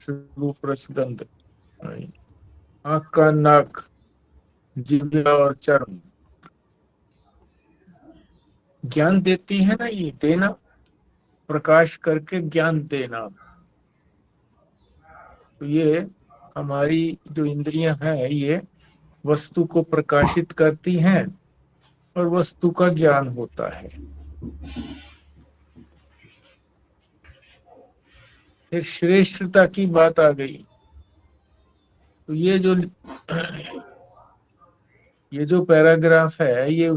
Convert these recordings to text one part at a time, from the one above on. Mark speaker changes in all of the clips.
Speaker 1: रूप रसगंध, आँख कान नाक जिह्वा और चर्म ज्ञान देती है ना, ये देना, प्रकाश करके ज्ञान देना। तो ये हमारी जो इंद्रियां हैं ये वस्तु को प्रकाशित करती हैं और वस्तु का ज्ञान होता है। फिर श्रेष्ठता की बात आ गई। तो ये जो पैराग्राफ है ये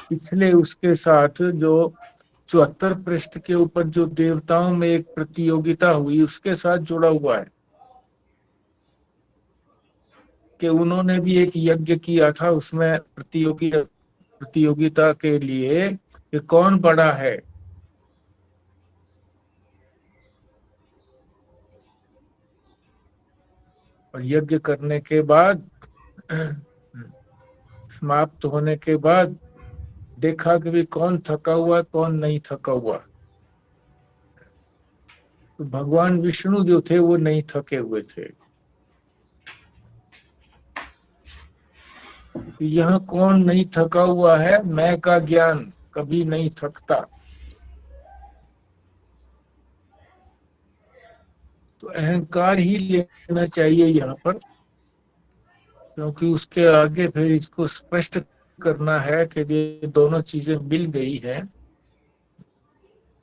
Speaker 1: पिछले उसके साथ जो 74 पृष्ठ के ऊपर जो देवताओं में एक प्रतियोगिता हुई उसके साथ जुड़ा हुआ है कि उन्होंने भी एक यज्ञ किया था, उसमें प्रतियोगिता के लिए कि कौन बड़ा है। और यज्ञ करने के बाद समाप्त होने के बाद देखा कि भी कौन थका हुआ कौन नहीं थका हुआ। तो भगवान विष्णु जो थे वो नहीं थके हुए थे। तो यहाँ कौन नहीं थका हुआ है? मैं का ज्ञान कभी नहीं थकता। तो अहंकार ही लेना चाहिए यहाँ पर, क्योंकि उसके आगे फिर इसको स्पष्ट करना है कि ये दोनों चीजें मिल गई है,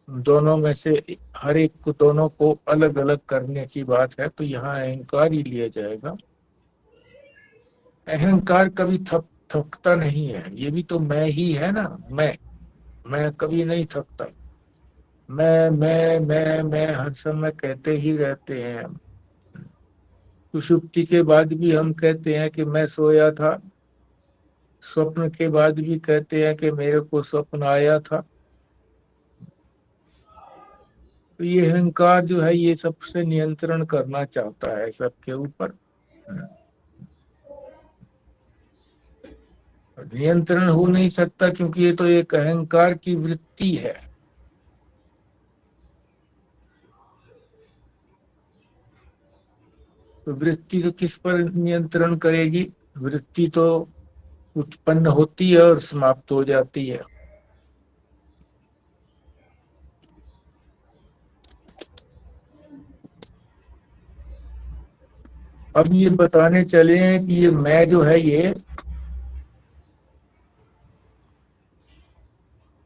Speaker 1: दोनों में से हर एक को, दोनों को अलग अलग करने की बात है। तो यहाँ अहंकार ही लिया जाएगा। अहंकार कभी थकता नहीं है। ये भी तो मैं ही है ना। मैं कभी नहीं थकता। मैं हर समय कहते ही रहते हैं। सुषुप्ति के बाद भी हम कहते हैं कि मैं सोया था, स्वप्न के बाद भी कहते हैं कि मेरे को स्वप्न आया था। तो ये अहंकार जो है ये सबसे नियंत्रण करना चाहता है सबके ऊपर। नियंत्रण हो नहीं सकता क्योंकि ये तो एक अहंकार की वृत्ति है। तो वृत्ति तो किस पर नियंत्रण करेगी? वृत्ति तो उत्पन्न होती है और समाप्त हो जाती है। अब ये बताने चले हैं कि ये मैं जो है ये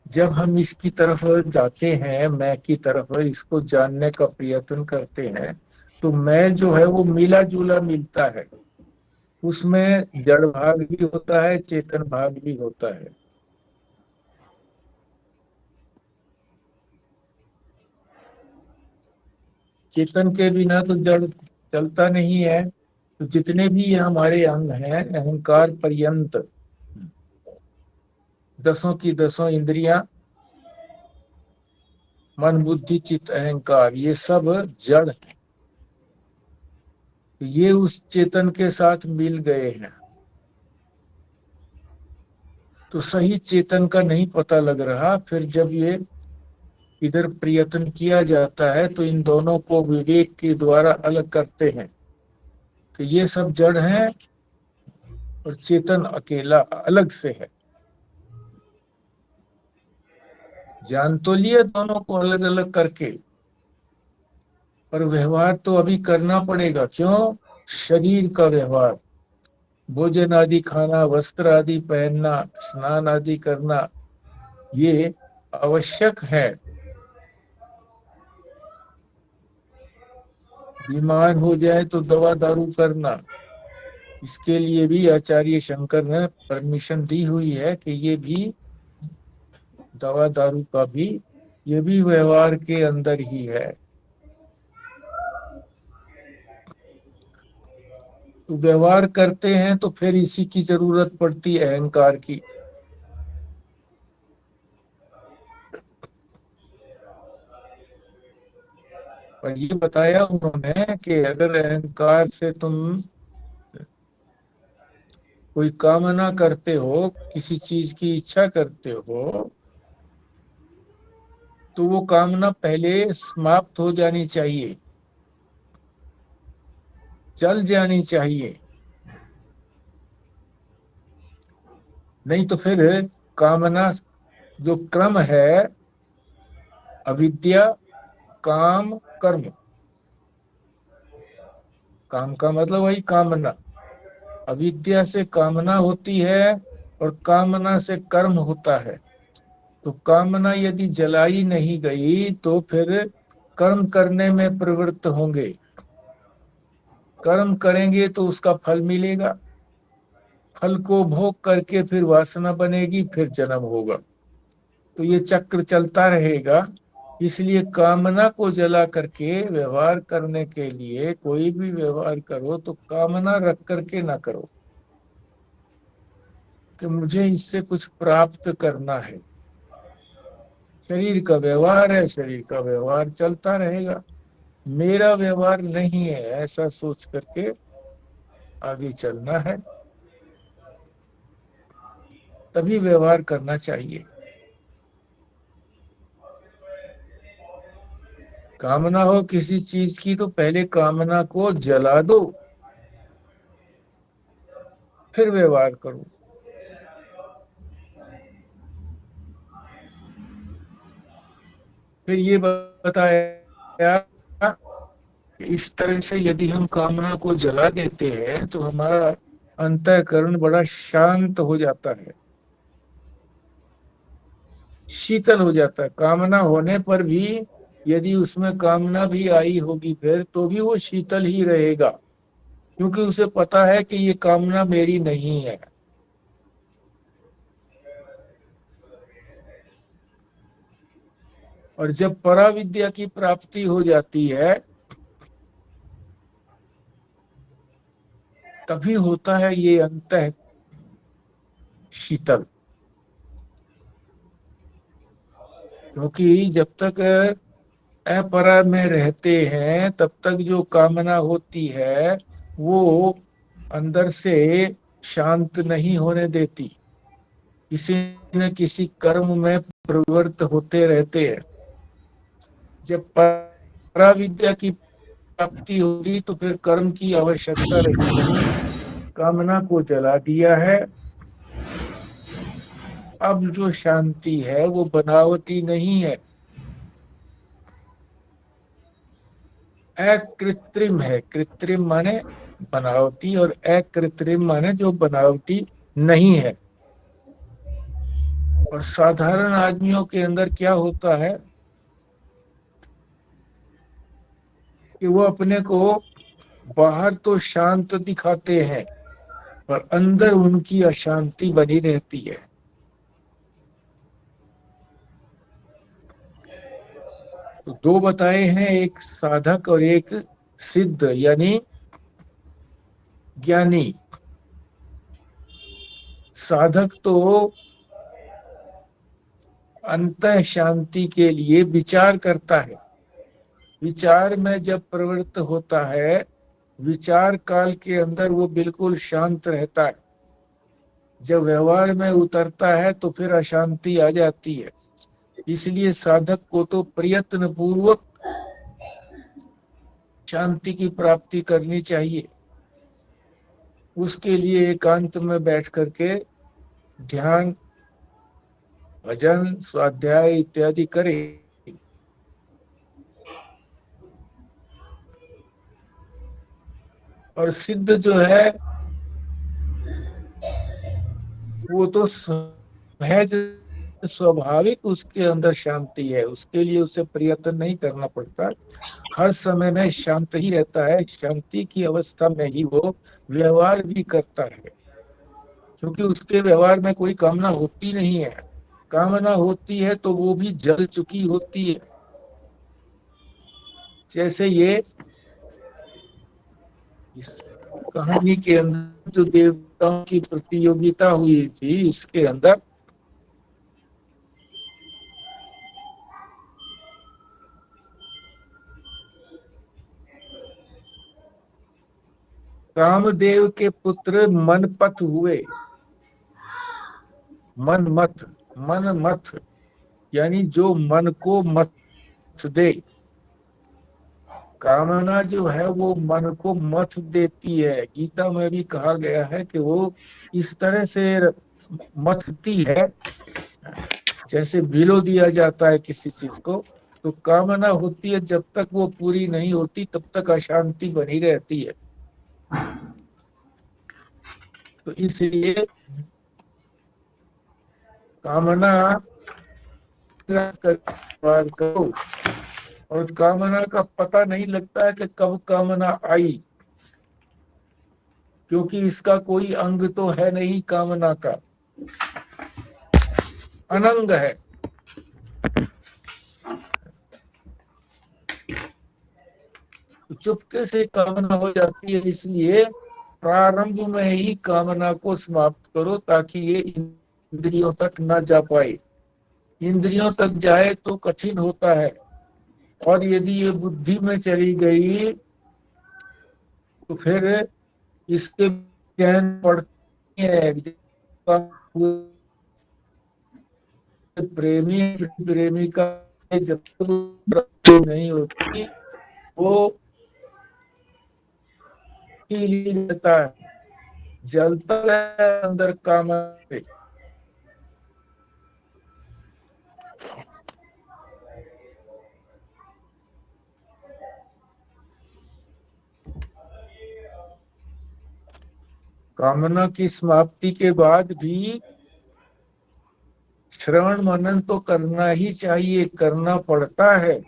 Speaker 1: जब हम इसकी तरफ जाते हैं, मैं की तरफ इसको जानने का प्रयत्न करते हैं, तो मैं जो है वो मिला जुला मिलता है। उसमें जड़ भाग भी होता है, चेतन भाग भी होता है। चेतन के बिना तो जड़ चलता नहीं है। तो जितने भी हमारे अंग हैं अहंकार पर्यंत, दसों की दसों इंद्रियां, मन बुद्धि चित्त अहंकार, ये सब जड़ है। ये उस चेतन के साथ मिल गए हैं। तो सही चेतन का नहीं पता लग रहा। फिर जब ये इधर प्रयत्न किया जाता है तो इन दोनों को विवेक के द्वारा अलग करते हैं कि ये सब जड़ हैं और चेतन अकेला अलग से है। जान तो लिए दोनों को अलग अलग करके, पर व्यवहार तो अभी करना पड़ेगा। क्यों? शरीर का व्यवहार, भोजन आदि खाना, वस्त्र आदि पहनना, स्नान आदि करना, ये आवश्यक है। बीमार हो जाए तो दवा दारू करना, इसके लिए भी आचार्य शंकर ने परमिशन दी हुई है कि ये भी दवा दारू का भी, ये भी व्यवहार के अंदर ही है। तो व्यवहार करते हैं तो फिर इसी की जरूरत पड़ती है, अहंकार की। और ये बताया उन्होंने कि अगर अहंकार से तुम कोई कामना करते हो, किसी चीज की इच्छा करते हो, तो वो कामना पहले समाप्त हो जानी चाहिए। जल जानी चाहिए, नहीं तो फिर कामना जो क्रम है, अविद्या, काम, कर्म, काम का मतलब वही कामना, अविद्या से कामना होती है और कामना से कर्म होता है। तो कामना यदि जलाई नहीं गई तो फिर कर्म करने में प्रवृत्त होंगे, कर्म करेंगे तो उसका फल मिलेगा, फल को भोग करके फिर वासना बनेगी, फिर जन्म होगा। तो ये चक्र चलता रहेगा। इसलिए कामना को जला करके व्यवहार करने के लिए, कोई भी व्यवहार करो तो कामना रख करके ना करो कि मुझे इससे कुछ प्राप्त करना है। शरीर का व्यवहार है, शरीर का व्यवहार चलता रहेगा, मेरा व्यवहार नहीं है ऐसा सोच करके आगे चलना है, तभी व्यवहार करना चाहिए। कामना हो किसी चीज की तो पहले कामना को जला दो, फिर व्यवहार करो। फिर ये बताया कि इस तरह से यदि हम कामना को जला देते हैं तो हमारा अंतःकरण बड़ा शांत हो जाता है, शीतल हो जाता है। कामना होने पर भी यदि उसमें कामना भी आई होगी फिर तो भी वो शीतल ही रहेगा, क्योंकि उसे पता है कि ये कामना मेरी नहीं है। और जब पराविद्या की प्राप्ति हो जाती है तभी होता है ये अंतः शीतल। क्योंकि जब तक अपरा में रहते हैं तब तक जो कामना होती है वो अंदर से शांत नहीं होने देती, किसी न किसी कर्म में प्रवृत्त होते रहते हैं। जब पराविद्या की प्राप्ति होगी तो फिर कर्म की आवश्यकता रही नहीं, कामना को जला दिया है। अब जो शांति है वो बनावटी नहीं है, अकृत्रिम है। कृत्रिम माने बनावटी और अकृत्रिम माने जो बनावटी नहीं है। और साधारण आदमियों के अंदर क्या होता है कि वो अपने को बाहर तो शांत दिखाते हैं पर अंदर उनकी अशांति बनी रहती है। तो दो बताए हैं, एक साधक और एक सिद्ध यानी ज्ञानी। साधक तो अंतः शांति के लिए विचार करता है, विचार में जब प्रवृत्त होता है, विचार काल के अंदर वो बिल्कुल शांत रहता है। जब व्यवहार में उतरता है तो फिर अशांति आ जाती है। इसलिए साधक को तो प्रयत्न पूर्वक शांति की प्राप्ति करनी चाहिए। उसके लिए एकांत में बैठ करके ध्यान, भजन, स्वाध्याय इत्यादि करे। और सिद्ध जो है वो तो सहज स्वाभाविक उसके अंदर शांति है, उसके लिए उसे प्रयत्न नहीं करना पड़ता, हर समय में शांत ही रहता है। शांति की अवस्था में ही वो व्यवहार भी करता है, क्योंकि उसके व्यवहार में कोई कामना होती नहीं है। कामना होती है तो वो भी जल चुकी होती है। जैसे ये इस कहानी के अंदर जो देवताओं की प्रतियोगिता हुई थी, इसके अंदर कामदेव के पुत्र मनपथ हुए। मनमथ, मनमथ यानी जो मन को मथ दे, कामना जो है वो मन को मथ देती है। गीता में भी कहा गया है कि वो इस तरह से मथती है, जैसे भिलो दिया जाता है किसी चीज को। तो कामना होती है, जब तक वो पूरी नहीं होती तब तक अशांति बनी रहती है। तो इसलिए कामना करो, और कामना का पता नहीं लगता है कि कब कामना आई, क्योंकि इसका कोई अंग तो है नहीं, कामना का अनंग है। तो चुपके से कामना हो जाती है, इसलिए प्रारंभ में ही कामना को समाप्त करो ताकि ये इंद्रियों तक न जा पाए। इंद्रियों तक जाए तो कठिन होता है, और यदि ये बुद्धि में चली गई तो फिर इसके चैन पड़ती है। प्रेमिका जब तक नहीं होती वो रहता है, जलता है अंदर कामना से। कामना की समाप्ति के बाद भी श्रवण मनन तो करना ही चाहिए, करना पड़ता है।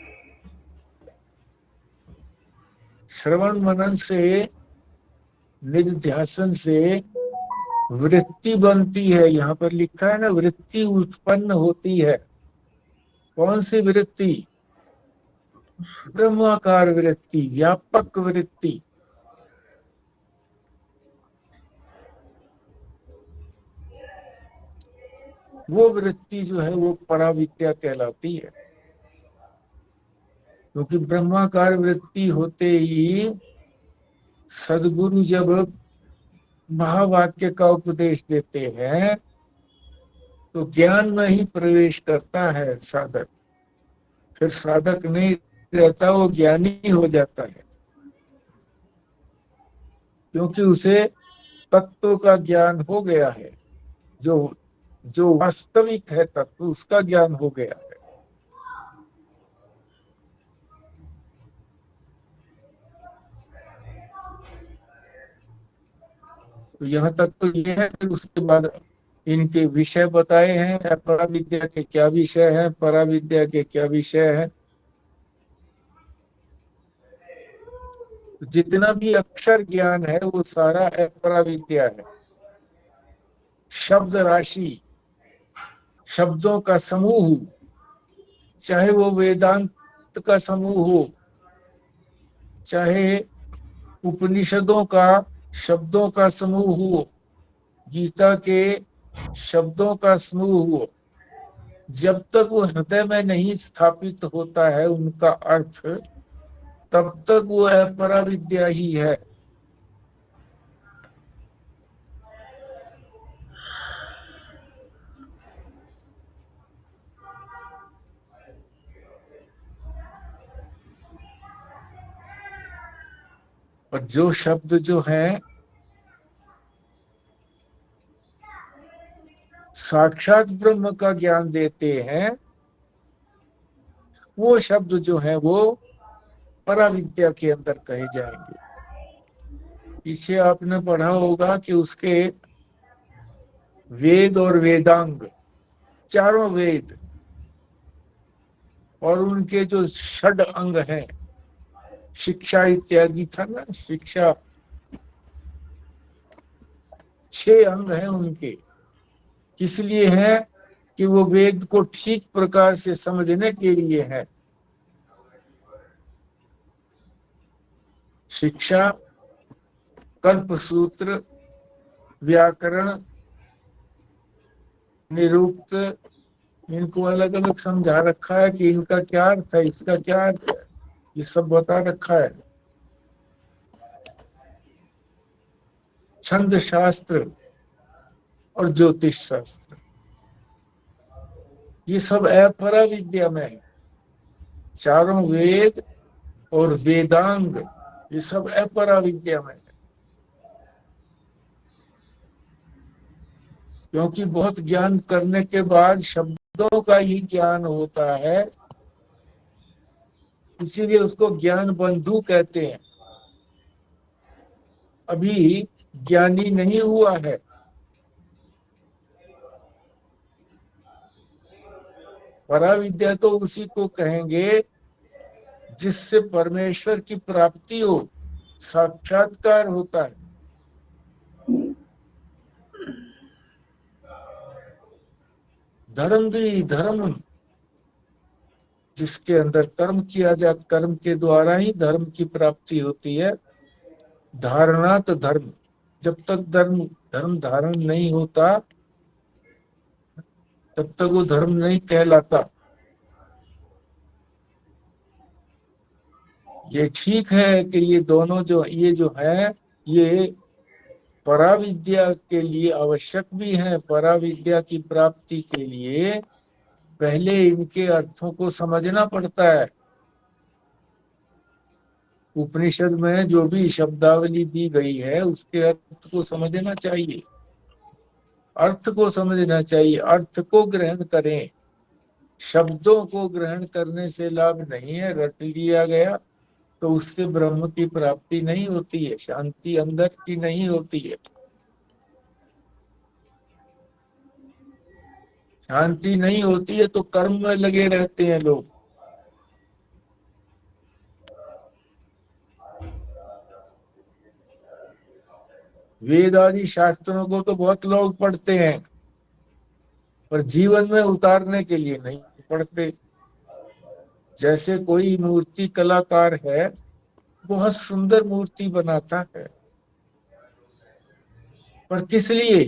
Speaker 1: श्रवण मनन से, निधिध्यासन से वृत्ति बनती है। यहाँ पर लिखा है ना, वृत्ति उत्पन्न होती है। कौन सी वृत्ति? ब्रह्माकार वृत्ति, व्यापक वृत्ति। वो वृत्ति जो है वो पराविद्या कहलाती है। क्योंकि ब्रह्माकार वृत्ति होते ही सदगुरु जब महावाक्य का उपदेश देते हैं तो ज्ञान में ही प्रवेश करता है साधक। फिर साधक नहीं रहता, वो ज्ञानी हो जाता है, क्योंकि उसे तत्व का ज्ञान हो गया है। जो वास्तविक है तत्व, उसका ज्ञान हो गया है। तो यहाँ तक तो ये है कि उसके बाद इनके विषय बताए हैं, पराविद्या के क्या विषय है, पराविद्या के क्या विषय है। जितना भी अक्षर ज्ञान है वो सारा पराविद्या है। शब्द राशि, शब्दों का समूह, चाहे वो वेदांत का समूह हो, चाहे उपनिषदों का शब्दों का समूह हो, गीता के शब्दों का समूह हो, जब तक वो हृदय में नहीं स्थापित होता है उनका अर्थ, तब तक वो पराविद्या ही है। और जो शब्द जो है साक्षात ब्रह्म का ज्ञान देते हैं, वो शब्द जो है वो पराविद्या के अंदर कहे जाएंगे। पीछे आपने पढ़ा होगा कि उसके वेद और वेदांग, चारों वेद और उनके जो षड अंग हैं, शिक्षा इत्यादि था ना, शिक्षा 6 अंग हैं उनके। किस लिए है? कि वो वेद को ठीक प्रकार से समझने के लिए है। शिक्षा, कल्पसूत्र, व्याकरण, निरुक्त, इनको अलग अलग समझा रखा है कि इनका क्या अर्थ है, इसका क्या अर्थ है, ये सब बता रखा है। छंद शास्त्र और ज्योतिष शास्त्र, ये सब अपरा विद्या में है। चारों वेद और वेदांग, ये सब अपरा विद्या में है। क्योंकि बहुत ज्ञान करने के बाद शब्दों का ही ज्ञान होता है, इसीलिए उसको ज्ञान बंधु कहते हैं। अभी ज्ञानी नहीं हुआ है। पराविद्या तो उसी को कहेंगे जिससे परमेश्वर की प्राप्ति हो, साक्षात्कार होता है। धर्म भी धर्म, जिसके अंदर कर्म किया जाता, कर्म के द्वारा ही धर्म की प्राप्ति होती है। धारणात धर्म, जब तक धर्म धर्म धारण नहीं होता तब तक वो धर्म नहीं कहलाता। ये ठीक है कि ये दोनों ये जो है, ये पराविद्या के लिए आवश्यक भी है। पराविद्या की प्राप्ति के लिए पहले इनके अर्थों को समझना पड़ता है। उपनिषद में जो भी शब्दावली दी गई है उसके अर्थ को समझना चाहिए, अर्थ को समझना चाहिए, अर्थ को ग्रहण करें। शब्दों को ग्रहण करने से लाभ नहीं है। रट लिया गया तो उससे ब्रह्म की प्राप्ति नहीं होती है, शांति अंदर की नहीं होती है। शांति नहीं होती है तो कर्म में लगे रहते हैं लोग। वेद आदि शास्त्रों को तो बहुत लोग पढ़ते हैं, पर जीवन में उतारने के लिए नहीं पढ़ते। जैसे कोई मूर्ति कलाकार है, बहुत सुंदर मूर्ति बनाता है, पर किस लिए?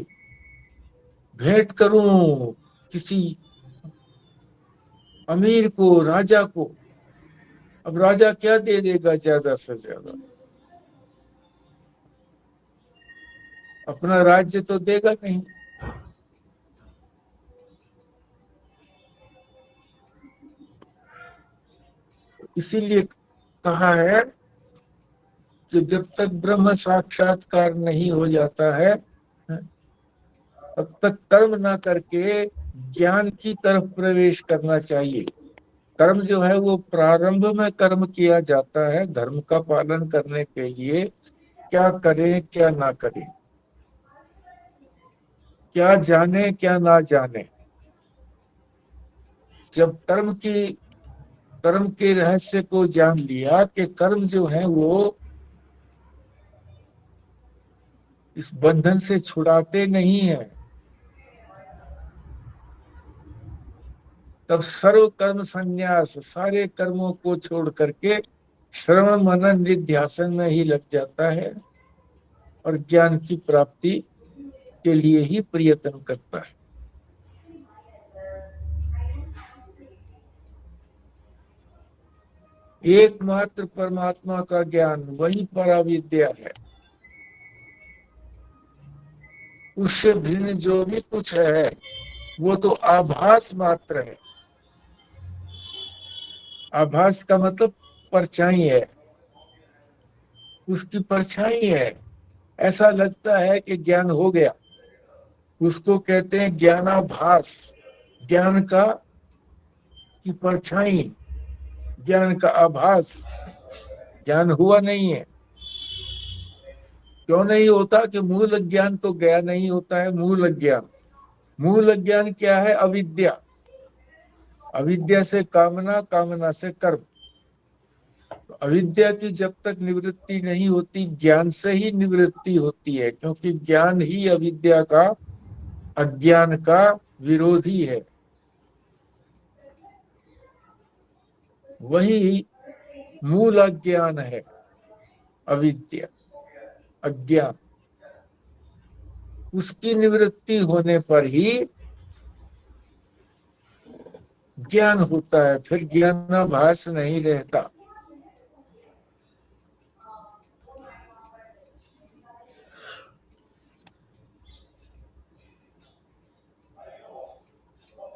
Speaker 1: भेंट करूं किसी अमीर को, राजा को। अब राजा क्या दे देगा ज्यादा से ज्यादा? अपना राज्य तो देगा नहीं। इसीलिए कहा है कि जब तक ब्रह्म साक्षात्कार नहीं हो जाता है तब तक कर्म ना करके ज्ञान की तरफ प्रवेश करना चाहिए। कर्म जो है वो प्रारंभ में कर्म किया जाता है धर्म का पालन करने के लिए। क्या करें क्या ना करें, क्या जाने क्या ना जाने। जब कर्म के रहस्य को जान लिया कि कर्म जो है वो इस बंधन से छुड़ाते नहीं है, तब सर्व कर्म संन्यास, सारे कर्मों को छोड़ करके श्रवण मनन निध्यासन में ही लग जाता है और ज्ञान की प्राप्ति के लिए ही प्रयत्न करता है। एकमात्र परमात्मा का ज्ञान वही पराविद्या है। उससे भिन्न जो भी कुछ है वो तो आभास मात्र है। आभास का मतलब परछाई है, उसकी परछाई है। ऐसा लगता है कि ज्ञान हो गया, उसको कहते हैं ज्ञानाभास। ज्ञान का की परछाई, ज्ञान का आभास, ज्ञान हुआ नहीं है। क्यों नहीं होता? कि मूल अज्ञान तो गया नहीं होता है। मूल अज्ञान, मूल अज्ञान क्या है? अविद्या। अविद्या से कामना, कामना से कर्म। तो अविद्या की जब तक निवृत्ति नहीं होती, ज्ञान से ही निवृत्ति होती है, क्योंकि ज्ञान ही अविद्या का, अज्ञान का विरोधी है। वही मूल अज्ञान है, अविद्या, अज्ञान। उसकी निवृत्ति होने पर ही ज्ञान होता है, फिर ज्ञानाभास नहीं रहता।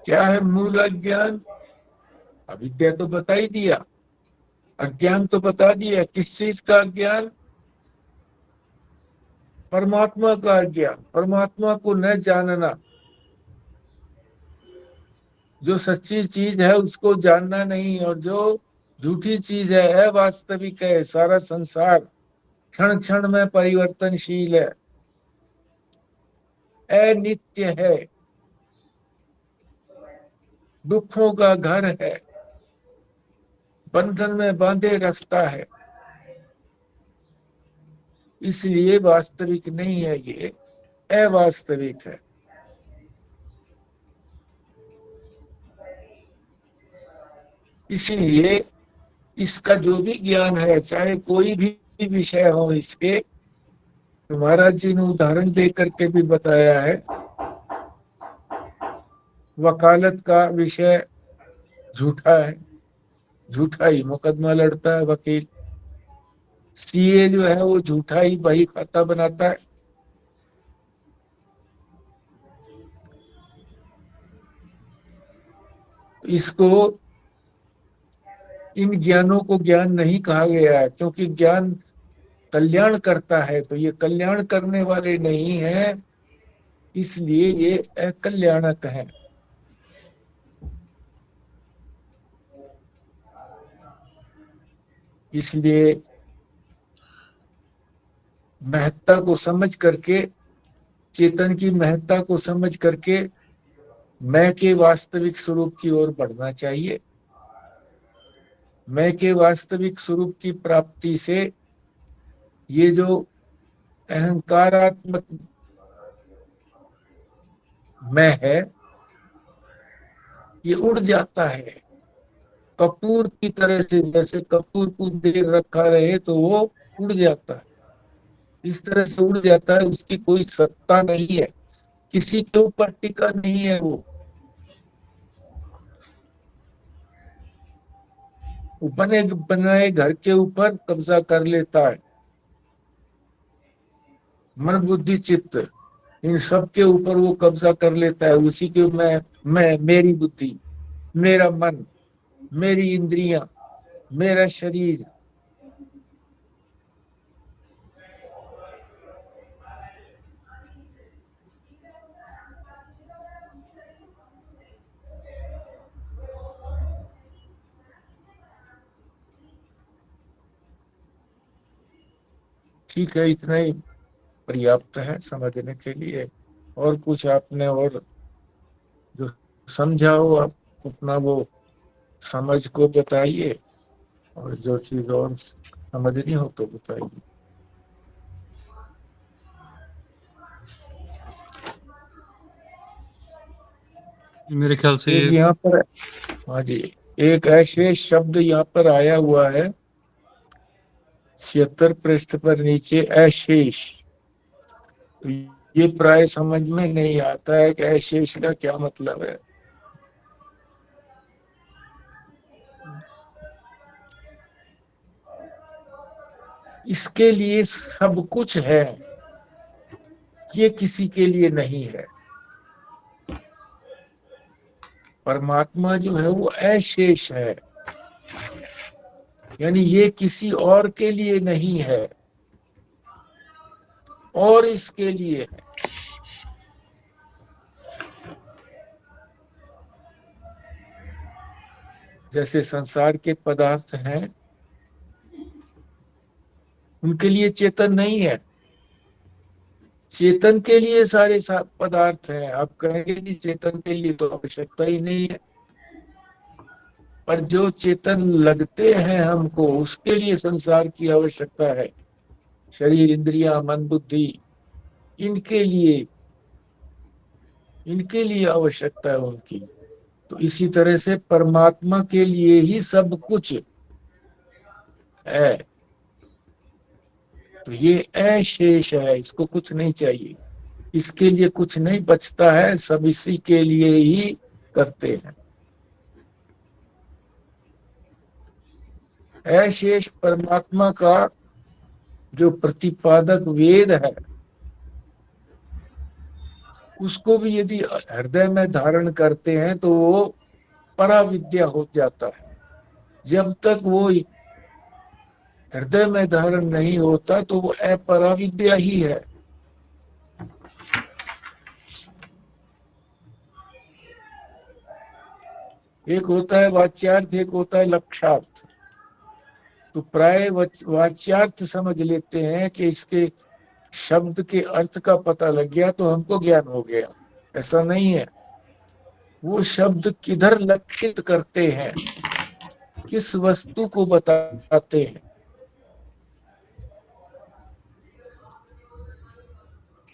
Speaker 1: क्या है मूल अज्ञान? अविद्या तो बता ही दिया। अज्ञान तो बता दिया, किस चीज का अज्ञान? परमात्मा का अज्ञान, परमात्मा को न जानना। जो सच्ची चीज है उसको जानना नहीं, और जो झूठी चीज है, अवास्तविक है, सारा संसार क्षण क्षण में परिवर्तनशील है, अनित्य है, दुखों का घर है, बंधन में बांधे रखता है, इसलिए वास्तविक नहीं है, ये अवास्तविक है। इसीलिए इसका जो भी ज्ञान है, चाहे कोई भी विषय हो इसके, तो महाराज जी ने उदाहरण दे करके भी बताया है। वकालत का विषय झूठा है, झूठा ही मुकदमा लड़ता है वकील। सीए जो है वो झूठा ही बही खाता बनाता है। इसको, इन ज्ञानों को ज्ञान नहीं कहा गया है, क्योंकि ज्ञान कल्याण करता है, तो ये कल्याण करने वाले नहीं है, इसलिए ये अकल्याणक है। इसलिए महत्ता को समझ करके, चेतन की महत्ता को समझ करके मैं के वास्तविक स्वरूप की ओर बढ़ना चाहिए। मैं के वास्तविक स्वरूप की प्राप्ति से ये जो अहंकारात्मक मैं है, ये उड़ जाता है कपूर की तरह से। जैसे कपूर को देर रखा रहे तो वो उड़ जाता है, इस तरह से उड़ जाता है, उसकी कोई सत्ता नहीं है, किसी के ऊपर टिका नहीं है। वो बने बनाए घर के ऊपर कब्जा कर लेता है। मन बुद्धि चित्त, इन सब के ऊपर वो कब्जा कर लेता है। उसी के मैं मेरी बुद्धि, मेरा मन, मेरी इंद्रियां, मेरा शरीर। ठीक है, इतना ही पर्याप्त है समझने के लिए। और कुछ आपने और जो समझा हो आप अपना वो समझ को बताइए, और जो चीज और समझनी हो तो बताइए।
Speaker 2: मेरे ख्याल से
Speaker 1: एक यहाँ पर, हाँ जी, एक ऐसे शब्द यहाँ पर आया हुआ है 76 पृष्ठ पर नीचे, अशेष। तो ये प्राय समझ में नहीं आता है कि अशेष का क्या मतलब है। इसके लिए सब कुछ है, ये किसी के लिए नहीं है। परमात्मा जो है वो अशेष है, यानी ये किसी और के लिए नहीं है, और इसके लिए है। जैसे संसार के पदार्थ हैं, उनके लिए चेतन नहीं है, चेतन के लिए सारे पदार्थ हैं। आप कहेंगे कि चेतन के लिए तो आवश्यकता ही नहीं है, पर जो चेतन लगते हैं हमको, उसके लिए संसार की आवश्यकता है। शरीर, इंद्रियां, मन, बुद्धि, इनके लिए आवश्यकता है उनकी। तो इसी तरह से परमात्मा के लिए ही सब कुछ है। तो ये अशेष है, इसको कुछ नहीं चाहिए, इसके लिए कुछ नहीं बचता है, सब इसी के लिए ही करते हैं। अशेष परमात्मा का जो प्रतिपादक वेद है, उसको भी यदि हृदय में धारण करते हैं तो वो पराविद्या हो जाता है। जब तक वो हृदय में धारण नहीं होता तो वो अपराविद्या ही है। एक होता है वाच्यार्थ, एक होता है लक्षार्थ। तो प्राय वाच्यार्थ समझ लेते हैं कि इसके शब्द के अर्थ का पता लग गया तो हमको ज्ञान हो गया। ऐसा नहीं है। वो शब्द किधर लक्षित करते हैं, किस वस्तु को बताते हैं।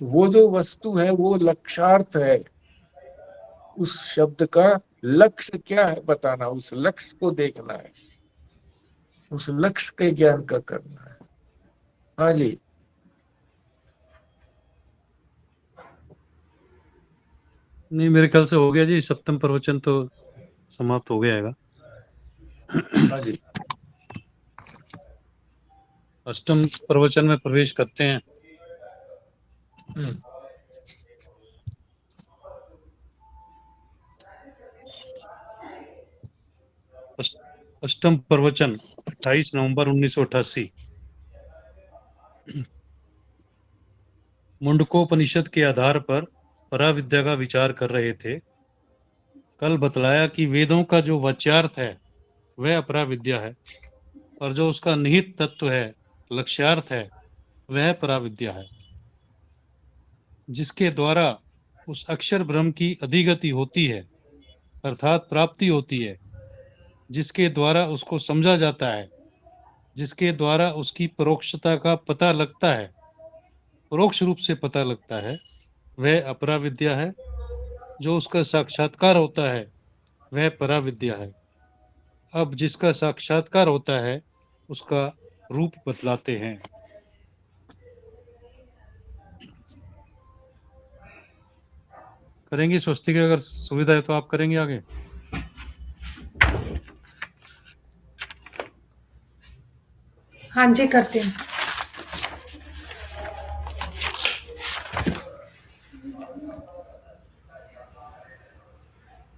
Speaker 1: वो जो वस्तु है वो लक्षार्थ है। उस शब्द का लक्ष्य क्या है बताना, उस लक्ष्य को देखना है, उस लक्ष्य के ज्ञान का करना है। हाँ जी।
Speaker 2: नहीं, मेरे ख्याल से हो गया जी, सप्तम प्रवचन तो समाप्त हो गया है।
Speaker 1: हाँ जी।
Speaker 2: अष्टम प्रवचन में प्रवेश करते हैं।
Speaker 1: हम्म।
Speaker 2: अष्टम प्रवचन 28 नवंबर 1988। मुंडकोपनिषद के आधार पर पराविद्या का विचार कर रहे थे। कल बतलाया कि वेदों का जो वाच्यार्थ है वह अपराविद्या है, और जो उसका निहित तत्व है, लक्ष्यार्थ है, वह पराविद्या है, जिसके द्वारा उस अक्षर ब्रह्म की अधिगति होती है, अर्थात प्राप्ति होती है, जिसके द्वारा उसको समझा जाता है, जिसके द्वारा उसकी परोक्षता का पता लगता है, परोक्ष रूप से पता लगता है, वह अपराविद्या है। जो उसका साक्षात्कार होता है वह पराविद्या है। अब जिसका साक्षात्कार होता है उसका रूप बतलाते हैं। करेंगे स्वस्तिक, अगर सुविधा है तो आप करेंगे आगे।
Speaker 3: हाँ जी, करते हैं।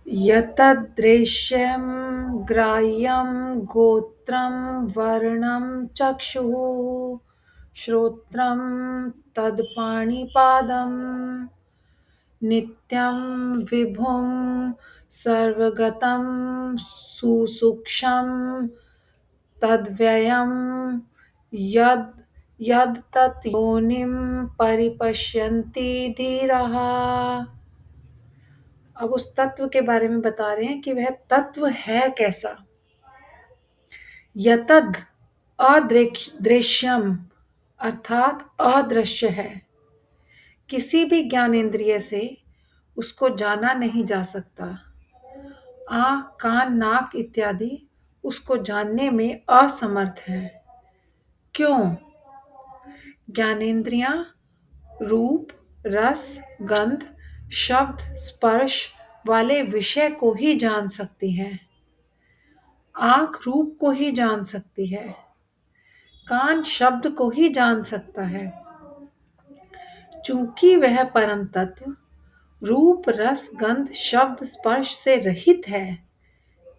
Speaker 3: यतदृश्यं ग्राह्यं गोत्रं वर्णं चक्षुः श्रोत्रं तत्पाणिपादं नित्यं विभुं सर्वगतं सुसूक्ष्मं तद्व्ययं यद् यद्तत् योनिं परिपश्यन्ति धीराः। अब उस तत्व के बारे में बता रहे हैं कि वह तत्व है कैसा। यतद अदृश्यम अर्थात अदृश्य है। किसी भी ज्ञानेंद्रिय से उसको जाना नहीं जा सकता। आँख, कान, नाक इत्यादि उसको जानने में असमर्थ है। क्यों? ज्ञानेंद्रियां रूप, रस, गंध, शब्द, स्पर्श वाले विषय को ही जान सकती हैं। आँख रूप को ही जान सकती है, कान शब्द को ही जान सकता है। चूंकि वह परम तत्व रूप, रस, गंध, शब्द, स्पर्श से रहित है,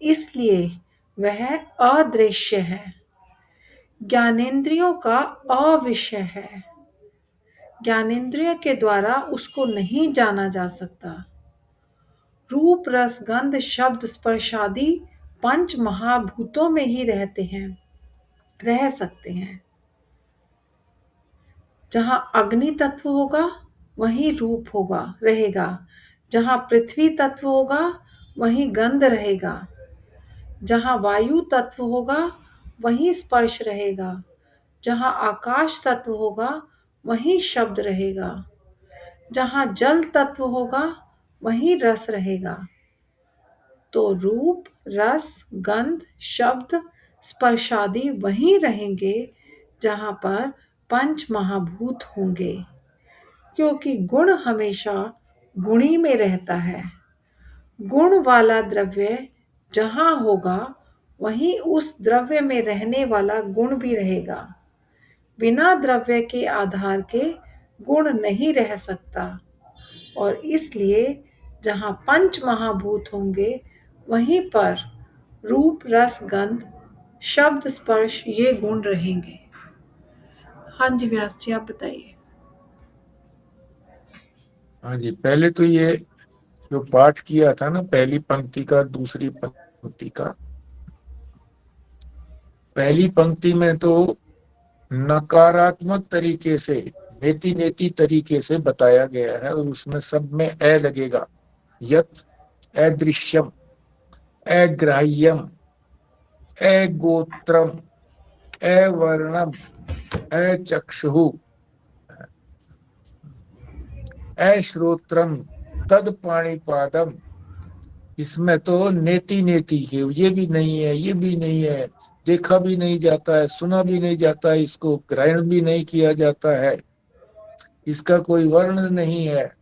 Speaker 3: इसलिए वह अदृश्य है, ज्ञानेंद्रियों का अविषय है। ज्ञानेंद्रिय के द्वारा उसको नहीं जाना जा सकता। रूप, रस, गंध, शब्द, स्पर्श आदि पंच महाभूतों में ही रह सकते हैं। जहां अग्नि तत्व होगा वहीं रूप रहेगा। जहां पृथ्वी तत्व होगा वहीं गंध रहेगा। जहां वायु तत्व होगा वहीं स्पर्श रहेगा। जहां आकाश तत्व होगा वहीं शब्द रहेगा। जहां जल तत्व होगा वहीं रस रहेगा। तो रूप, रस, गंध, शब्द, स्पर्श आदि वहीं रहेंगे जहां पर पंच महाभूत होंगे, क्योंकि गुण हमेशा गुणी में रहता है। गुण वाला द्रव्य जहां होगा वहीं उस द्रव्य में रहने वाला गुण भी रहेगा। बिना द्रव्य के आधार के गुण नहीं रह सकता, और इसलिए जहां पंच महाभूत होंगे वहीं पर रूप, रस, गंध शब्द स्पर्श ये गुण रहेंगे। हाँ जी व्यास जी, आप बताइए।
Speaker 1: हाँ जी, पहले तो ये जो पाठ किया था ना, पहली पंक्ति का दूसरी पंक्ति का, पहली पंक्ति में तो नकारात्मक तरीके से, नेति नेति तरीके से बताया गया है, और उसमें सब में ए लगेगा। यत अदृश्यम, अग्राह्यम, अगोत्रम, अवर्णम, अचक्षु, अश्रोत्रम, तद पाणिपादम। इसमें तो नेति नेति है, ये भी नहीं है, ये भी नहीं है, देखा भी नहीं जाता है, सुना भी नहीं जाता है, इसको ग्रहण भी नहीं किया जाता है, इसका कोई वर्ण नहीं है।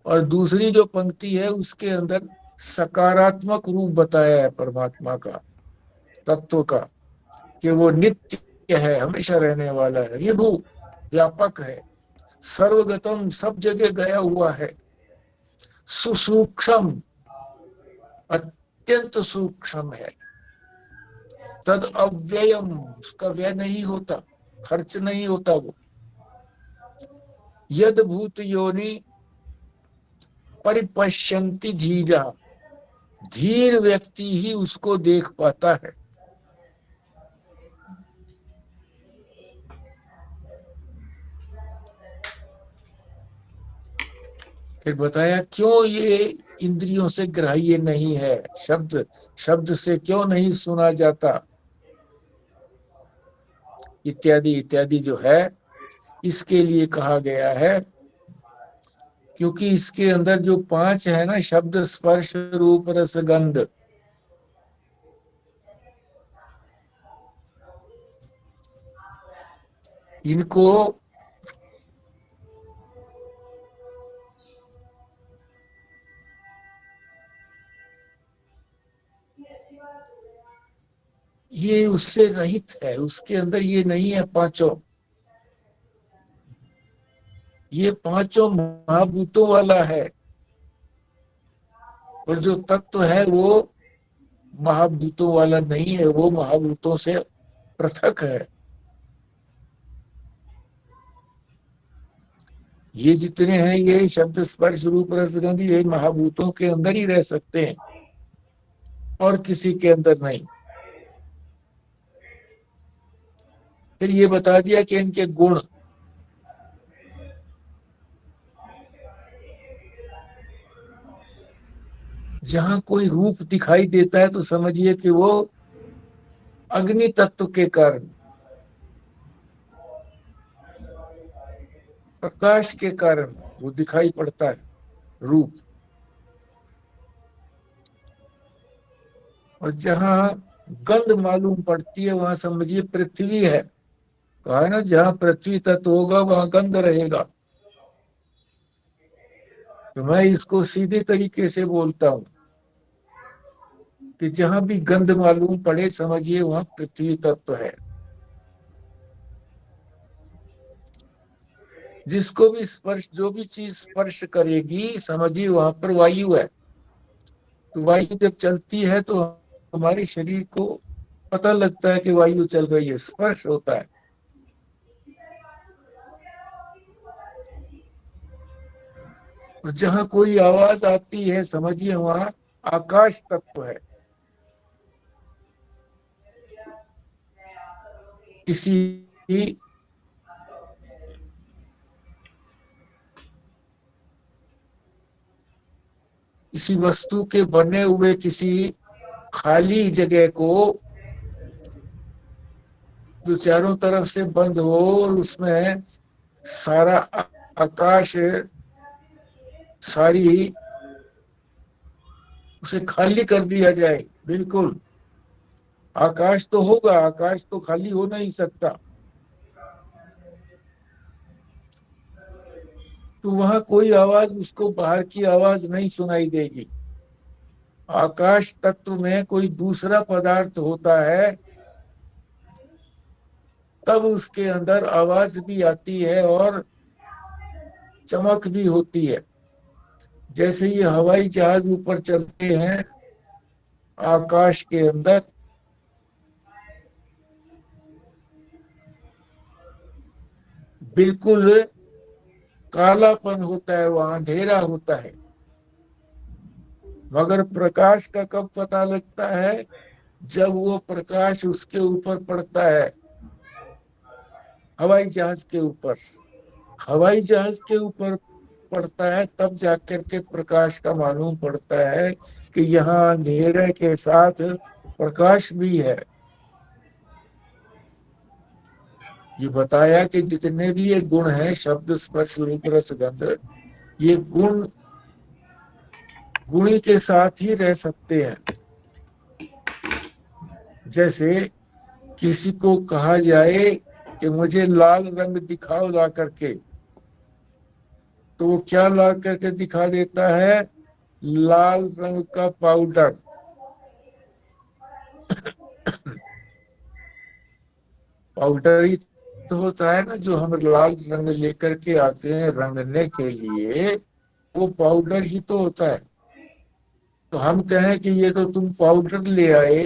Speaker 1: और दूसरी जो पंक्ति है उसके अंदर सकारात्मक रूप बताया है परमात्मा का, तत्व का, कि वो नित्य है, हमेशा रहने वाला है, ये वो व्यापक है, सर्वगतम, सब जगह गया हुआ है, सुसूक्ष्म, अत्यंत सूक्ष्म है, तद अव्ययम, उसका व्यय नहीं होता, खर्च नहीं होता वो, यद भूत योनि परिपश्यन्ति धीरा, धीर व्यक्ति ही उसको देख पाता है। फिर बताया क्यों ये इंद्रियों से ग्राह्य नहीं है, शब्द शब्द से क्यों नहीं सुना जाता, इत्यादि इत्यादि जो है, इसके लिए कहा गया है, क्योंकि इसके अंदर जो 5 है ना, शब्द स्पर्श रूप रस गंध, इनको ये उससे रहित है, उसके अंदर ये नहीं है पांचों, ये पांचों महाभूतों वाला है, और जो तत्व है वो महाभूतों वाला नहीं है, वो महाभूतों से पृथक है। ये जितने हैं ये शब्द स्पर्श रूप रस गंध, ये महाभूतों के अंदर ही रह सकते हैं और किसी के अंदर नहीं। फिर ये बता दिया कि इनके गुण, जहां कोई रूप दिखाई देता है तो समझिए कि वो अग्नि तत्व के कारण, प्रकाश के कारण वो दिखाई पड़ता है रूप। और जहां गंध मालूम पड़ती है वहां समझिए पृथ्वी है, कहा है ना, जहां पृथ्वी तत्व होगा वहां गंध रहेगा। तो मैं इसको सीधे तरीके से बोलता हूं कि जहां भी गंध मालूम पड़े समझिए वहां पृथ्वी तत्व है। जिसको भी स्पर्श, जो भी चीज स्पर्श करेगी समझिए वहां पर वायु है। तो वायु जब चलती है तो हमारे शरीर को पता लगता है कि वायु चल रही है, स्पर्श होता है। और जहां कोई आवाज आती है समझिए वहां आकाश तत्व है। किसी वस्तु के बने हुए किसी खाली जगह को जो चारों तरफ से बंद हो और उसमें सारा आकाश, सारी उसे खाली कर दिया जाए, बिल्कुल आकाश तो होगा, आकाश तो खाली हो नहीं सकता। तो वहां कोई आवाज उसको बाहर की आवाज नहीं सुनाई देगी। आकाश तत्व में कोई दूसरा पदार्थ होता है तब उसके अंदर आवाज भी आती है और चमक भी होती है। जैसे ये हवाई जहाज ऊपर चलते हैं आकाश के अंदर, बिल्कुल कालापन होता है, वहां अंधेरा होता है। मगर प्रकाश का कब पता लगता है? जब वो प्रकाश उसके ऊपर पड़ता है, हवाई जहाज के ऊपर। हवाई जहाज के ऊपर पड़ता है, तब जाकर के प्रकाश का मालूम पड़ता है कि यहाँ अंधेरे के साथ प्रकाश भी है। ये बताया कि जितने भी ये गुण हैं, शब्द स्पर्श रूप रस गंध, ये गुण गुणी के साथ ही रह सकते हैं। जैसे किसी को कहा जाए कि मुझे लाल रंग दिखाओ ला करके, तो वो क्या ला करके दिखा देता है? लाल रंग का पाउडर। पाउडर ही तो होता है ना, जो हम लाल रंग लेकर के आते हैं रंगने के लिए, वो पाउडर ही तो होता है। तो हम कहें कि ये तो तुम पाउडर ले आए,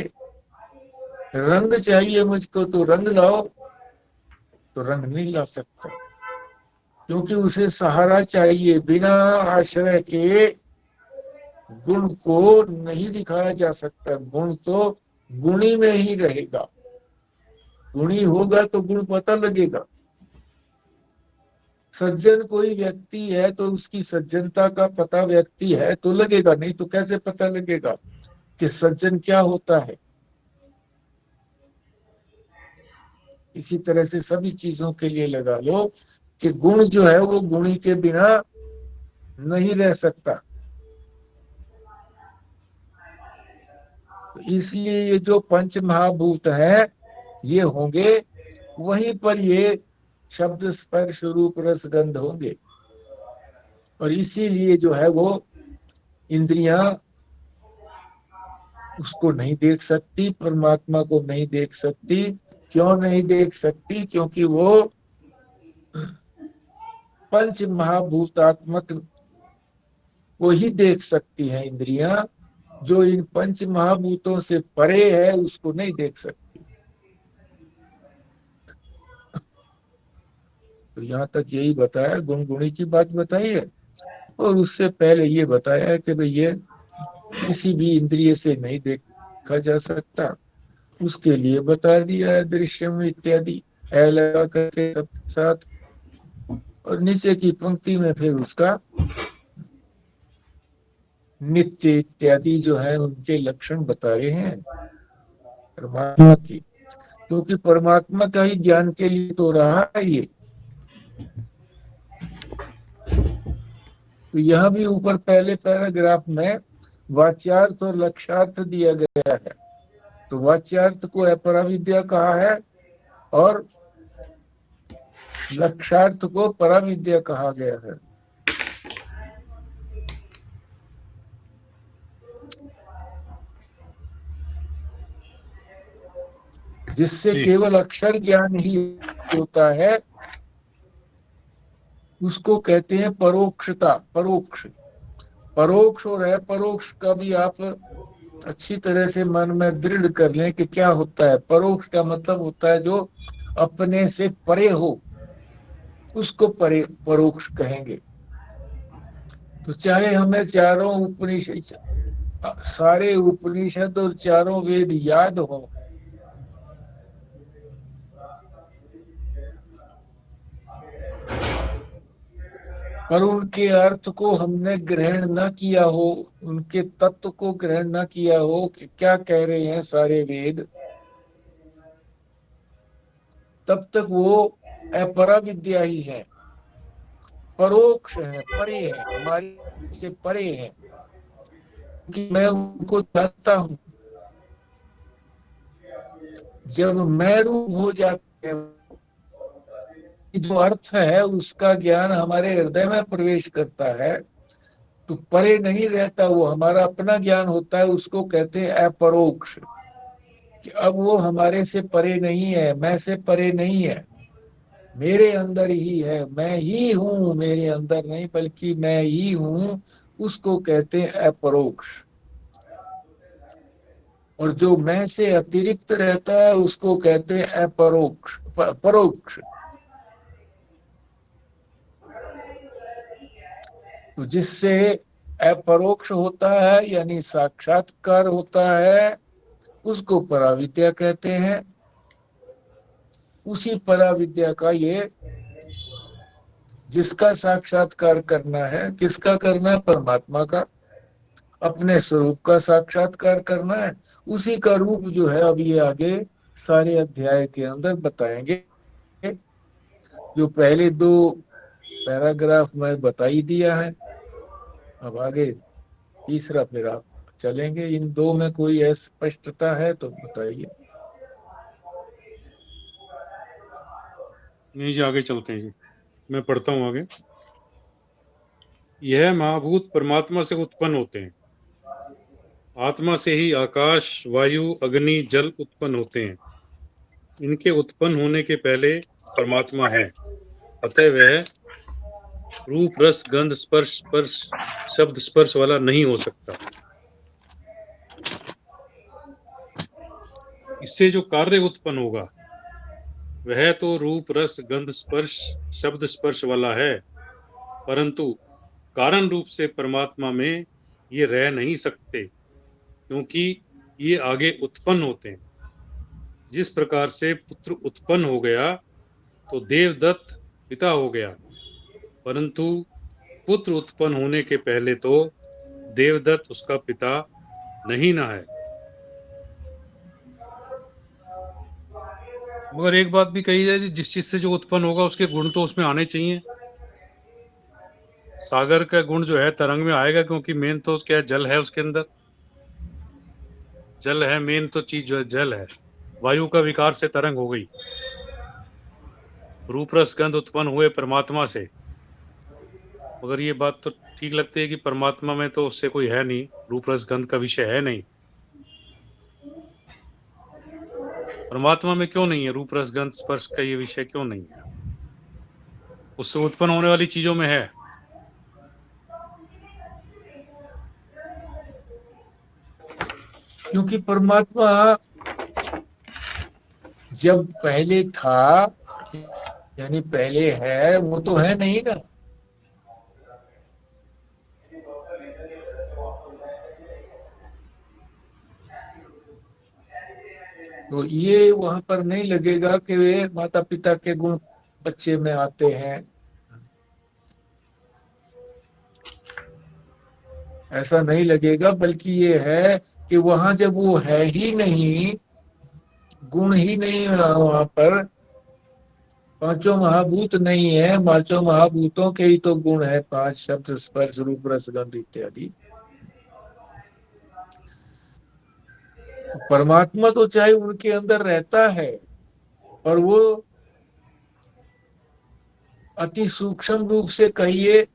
Speaker 1: रंग चाहिए मुझको तो रंग लाओ, तो रंग नहीं ला सकता, क्योंकि उसे सहारा चाहिए। बिना आश्रय के गुण को नहीं दिखाया जा सकता। गुण तो गुणी में ही रहेगा, गुणी होगा तो गुण पता लगेगा। सज्जन कोई व्यक्ति है तो उसकी सज्जनता का पता व्यक्ति है तो लगेगा, नहीं तो कैसे पता लगेगा कि सज्जन क्या होता है। इसी तरह से सभी चीजों के लिए लगा लो कि गुण जो है वो गुणी के बिना नहीं रह सकता। तो इसलिए ये जो पंच महाभूत है ये होंगे, वहीं पर ये शब्द स्पर्श रूप रस गंध होंगे। और इसीलिए जो है वो इंद्रियां उसको नहीं देख सकती, परमात्मा को नहीं देख सकती। क्यों नहीं देख सकती? क्योंकि वो पंच महाभूतात्मक को ही देख सकती है इंद्रियां। जो इन पंच महाभूतों से परे है उसको नहीं देख सकती। तो यहाँ तक यही बताया, गुण गुणी की बात बताई है। और उससे पहले ये बताया है कि भाई ये किसी भी इंद्रिय से नहीं देखा जा सकता, उसके लिए बता दिया है दृश्यम इत्यादि है लगा करके सब साथ। और नीचे की पंक्ति में फिर उसका नित्य इत्यादि जो है उनके लक्षण बता रहे हैं परमात्मा की, क्योंकि परमात्मा का ही ज्ञान के लिए तो रहा है ये। तो यहाँ भी ऊपर पहले पैराग्राफ में वाच्यार्थ और लक्ष्यार्थ दिया गया है। तो वाच्यार्थ को अपराविद्या कहा है और लक्ष्यार्थ को पराविद्या कहा गया है। जिससे केवल अक्षर ज्ञान ही होता है उसको कहते हैं परोक्षता। परोक्ष परोक्ष और अपरोक्ष का भी आप अच्छी तरह से मन में दृढ़ कर लें कि क्या होता है। परोक्ष का मतलब होता है जो अपने से परे हो, उसको परोक्ष कहेंगे। तो चाहे हमें चारों उपनिषद, सारे उपनिषद और चारों वेद याद हो, पर उनके अर्थ को हमने ग्रहण न किया हो, उनके तत्व को ग्रहण न किया हो कि क्या कह रहे हैं सारे वेद, तब तक वो अपरा विद्या ही है, परोक्ष है, परे है, हमारे से परे है, कि मैं उनको जानता हूं। जब मैं रूप हो जाते हैं, जो अर्थ है उसका ज्ञान हमारे हृदय में प्रवेश करता है तो परे नहीं रहता, वो हमारा अपना ज्ञान होता है। उसको कहते हैं अपरोक्ष, कि अब वो हमारे से परे नहीं है, मैं से परे नहीं है, मेरे अंदर ही है, मैं ही हूँ, मेरे अंदर नहीं बल्कि मैं ही हूँ, उसको कहते हैं अपरोक्ष। और जो मैं से अतिरिक्त रहता है उसको कहते हैं अपरोक्ष, परोक्ष। तो जिससे अपरोक्ष होता है यानी साक्षात्कार होता है, उसको पराविद्या कहते हैं। उसी पराविद्या का ये, जिसका साक्षात्कार करना है, किसका करना है? परमात्मा का, अपने स्वरूप का साक्षात्कार करना है। उसी का रूप जो है अब ये आगे सारे अध्याय के अंदर बताएंगे। जो पहले 2 पैराग्राफ में बता ही दिया है, अब आगे तीसरा फिर आप चलेंगे। इन 2 में कोई अस्पष्टता है तो बताइए।
Speaker 2: नहीं जी, आगे चलते हैं जी, मैं पढ़ता हूँ आगे। यह महाभूत परमात्मा से उत्पन्न होते हैं। आत्मा से ही आकाश, वायु, अग्नि, जल उत्पन्न होते हैं। इनके उत्पन्न होने के पहले परमात्मा है, अतः वह रूप, रस, गंध, स्पर्श शब्द स्पर्श वाला नहीं हो सकता। इससे जो कार्य उत्पन्न होगा वह तो रूप, रस, गंध, स्पर्श शब्द स्पर्श वाला है, परंतु कारण रूप से परमात्मा में ये रह नहीं सकते, क्योंकि ये आगे उत्पन्न होते हैं। जिस प्रकार से पुत्र उत्पन्न हो गया तो देवदत्त पिता हो गया, परंतु पुत्र उत्पन्न होने के पहले तो देवदत्त उसका पिता नहीं ना है। मगर एक बात भी कही जाए, जिस चीज से जो उत्पन्न होगा उसके गुण तो उसमें आने चाहिए। सागर का गुण जो है तरंग में आएगा, क्योंकि मेन तो क्या है, जल है उसके अंदर, जल है मेन तो चीज जो है, जल है। वायु का विकार से तरंग हो गई। रूप, रस, गंध उत्पन्न हुए परमात्मा से, मगर ये बात तो ठीक लगती है कि परमात्मा में तो उससे कोई है नहीं, रूप, रस, गंध का विषय है नहीं। परमात्मा में क्यों नहीं है रूप, रस, गंध, स्पर्श का ये विषय क्यों नहीं है? उससे उत्पन्न होने वाली चीजों में है।
Speaker 1: क्योंकि परमात्मा जब पहले था यानी पहले है, वो तो है नहीं ना। तो ये वहां पर नहीं लगेगा कि वे माता पिता के गुण बच्चे में आते हैं, ऐसा नहीं लगेगा। बल्कि ये है कि वहां जब वो है ही नहीं, गुण ही नहीं, वहां पर 5 महाभूत नहीं है, 5 महाभूतों के ही तो गुण है, 5 शब्द, स्पर्श, रूप, रस, गंध इत्यादि। परमात्मा तो चाहे उनके अंदर रहता है, और वो अति सूक्ष्म रूप से कहिए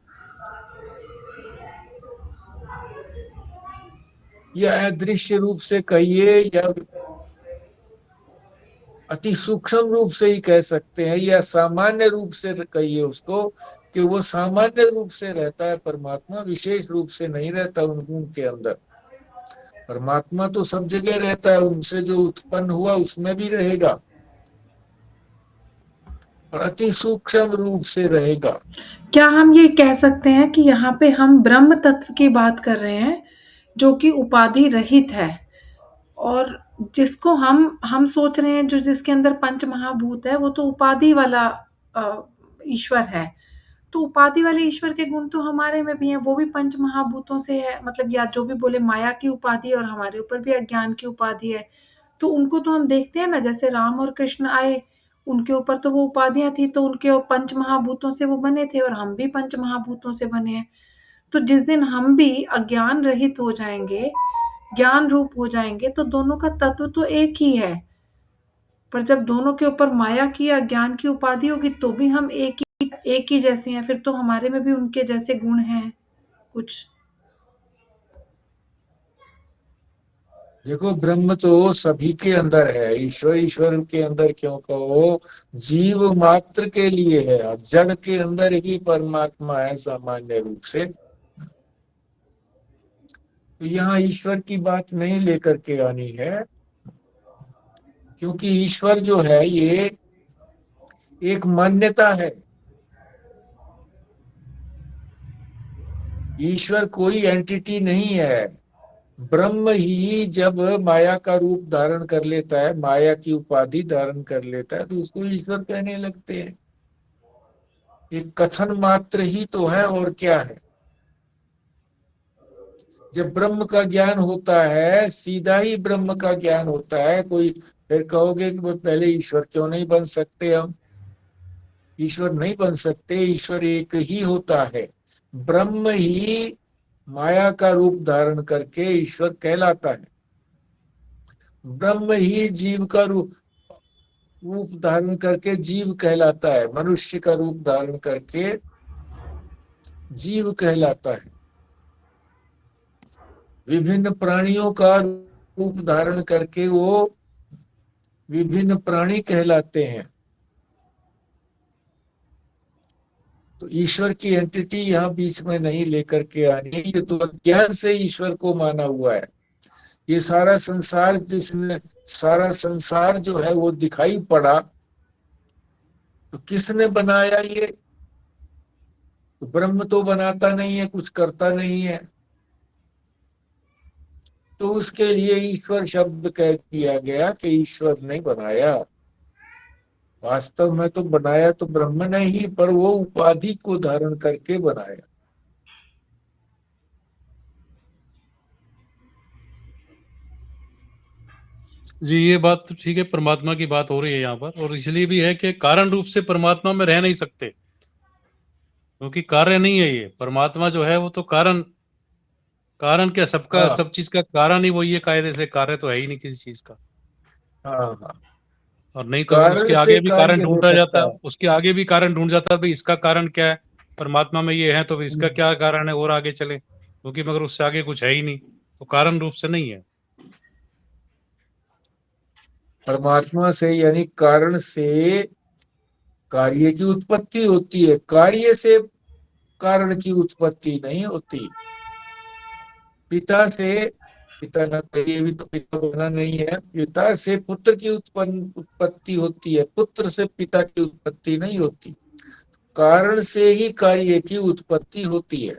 Speaker 1: या अदृश्य रूप से कहिए, या अति सूक्ष्म रूप से ही कह सकते हैं, या सामान्य रूप से कहिए उसको, कि वो सामान्य रूप से रहता है। परमात्मा विशेष रूप से नहीं रहता उनके अंदर। परमात्मा तो सब जगह रहता है, उनसे जो उत्पन्न हुआ उसमें भी रहेगा, और अति सूक्ष्म रूप से रहेगा।
Speaker 3: क्या हम ये कह सकते हैं कि यहाँ पे हम ब्रह्म तत्व की बात कर रहे हैं, जो कि उपाधि रहित है, और जिसको हम सोच रहे हैं, जो जिसके अंदर पंच महाभूत है, वो तो उपाधि वाला ईश्वर है। तो उपाधि वाले ईश्वर के गुण तो हमारे में भी हैं, वो भी पंच महाभूतों से है, मतलब या जो भी बोले माया की उपाधि, और हमारे ऊपर भी अज्ञान की उपाधि है। तो उनको तो हम देखते हैं ना, जैसे राम और कृष्ण आए, उनके ऊपर तो वो उपाधियां थी, तो उनके पंच महाभूतों से वो बने थे, और हम भी पंच महाभूतों से बने हैं। तो जिस दिन हम भी अज्ञान रहित हो जाएंगे, ज्ञान रूप हो जाएंगे, तो दोनों का तत्व तो एक ही है। पर जब दोनों के ऊपर माया की या ज्ञान की उपाधि होगी, तो भी हम एक ही जैसे हैं। फिर तो हमारे में भी उनके जैसे गुण हैं कुछ।
Speaker 1: देखो, ब्रह्म तो सभी के अंदर है, ईश्वर के अंदर क्यों कहो, जीव मात्र के लिए है। जड़ के अंदर ही परमात्मा है सामान्य रूप से। तो यहाँ ईश्वर की बात नहीं लेकर के आनी है, क्योंकि ईश्वर जो है ये एक मान्यता है। ईश्वर कोई एंटिटी नहीं है। ब्रह्म ही जब माया का रूप धारण कर लेता है, माया की उपाधि धारण कर लेता है, तो उसको ईश्वर कहने लगते हैं। एक कथन मात्र ही तो है, और क्या है। जब ब्रह्म का ज्ञान होता है, सीधा ही ब्रह्म का ज्ञान होता है, कोई फिर कहोगे कि वो पहले ईश्वर क्यों नहीं बन सकते हम। ईश्वर नहीं बन सकते, ईश्वर एक ही होता है। ब्रह्म ही माया का रूप धारण करके ईश्वर कहलाता है। ब्रह्म ही जीव का रूप रूप धारण करके जीव कहलाता है। मनुष्य का रूप धारण करके जीव कहलाता है। विभिन्न प्राणियों का रूप धारण करके वो विभिन्न प्राणी कहलाते हैं। तो ईश्वर की एंटिटी यहाँ बीच में नहीं लेकर के आनी है। ये तो ज्ञान से ईश्वर को माना हुआ है। ये सारा संसार, जिसने सारा संसार जो है वो दिखाई पड़ा, तो किसने बनाया ये। तो ब्रह्म तो बनाता नहीं है, कुछ करता नहीं है, तो उसके लिए ईश्वर शब्द कह दिया गया कि ईश्वर ने बनाया। वास्तव में तो बनाया तो ब्रह्म ने ही, पर वो उपाधि को धारण करके बनाया।
Speaker 2: जी, ये बात तो ठीक है, परमात्मा की बात हो रही है यहाँ पर, और इसलिए भी है कि कारण रूप से परमात्मा में रह नहीं सकते, क्योंकि कार्य नहीं है ये। परमात्मा जो है वो तो कारण, कारण क्या, सबका,
Speaker 1: हाँ
Speaker 2: सब चीज का कारण ही वही है कायदे से। कार्य तो है ही नहीं किसी चीज का।
Speaker 1: हाँ हाँ।
Speaker 2: और नहीं तो फिर उसके
Speaker 1: कारण से
Speaker 2: आगे भी कारण
Speaker 1: कार्य हो
Speaker 2: ढूंढा जाता,
Speaker 1: सकता है।
Speaker 2: उसके आगे भी कारण ढूंढ जाता भाई, इसका कारण क्या है। परमात्मा में ये है तो फिर इसका क्या कारण है, और आगे चले, क्योंकि मगर उससे आगे कुछ है ही नहीं, तो कारण रूप से नहीं है।
Speaker 1: परमात्मा से यानी कारण से कार्य की उत्पत्ति होती है, कार्य से कारण की उत्पत्ति नहीं होती। पिता से, पिता ना कहिए, भी तो पिता बना नहीं है। पिता से पुत्र की उत्पत्ति होती है, पुत्र से पिता की उत्पत्ति नहीं होती। कारण से ही कार्य की उत्पत्ति होती है।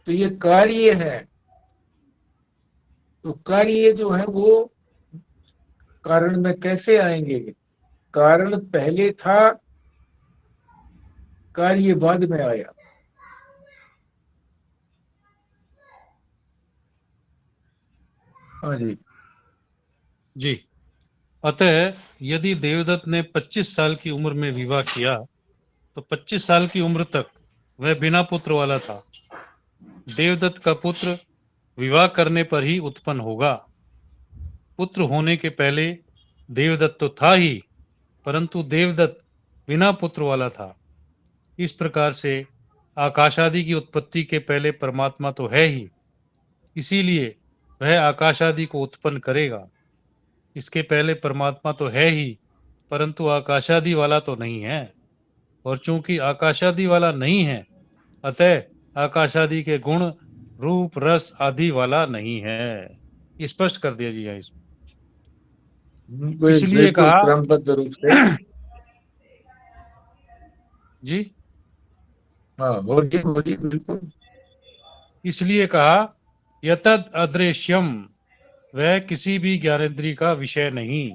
Speaker 1: तो ये कार्य है। तो कार्य जो है वो कारण में कैसे आएंगे। कारण पहले था, कार्य बाद में आया। हाँ जी।
Speaker 2: जी, अतः यदि देवदत्त ने 25 साल की उम्र में विवाह किया, तो 25 साल की उम्र तक वह बिना पुत्र वाला था। देवदत्त का पुत्र विवाह करने पर ही उत्पन्न होगा। पुत्र होने के पहले देवदत्त तो था ही, परंतु देवदत्त बिना पुत्र वाला था। इस प्रकार से आकाश आदि की उत्पत्ति के पहले परमात्मा तो है ही, इसीलिए वह आकाश आदि को उत्पन्न करेगा। इसके पहले परमात्मा तो है ही, परंतु आकाशादि वाला तो नहीं है, और चूंकि आकाशादि वाला नहीं है, अतः आकाशादि के गुण, रूप, रस आदि वाला नहीं है। ये स्पष्ट कर दिया जी है इसमें। इसलिए
Speaker 1: बिल्कुल
Speaker 2: कहा
Speaker 1: क्रमबद्ध रूप से।
Speaker 2: जी,
Speaker 1: हाँ बोलिए बोलिए, बिल्कुल।
Speaker 2: इसलिए कहा यतद अदृश्यम, वह किसी भी ज्ञानेंद्रिय का विषय नहीं,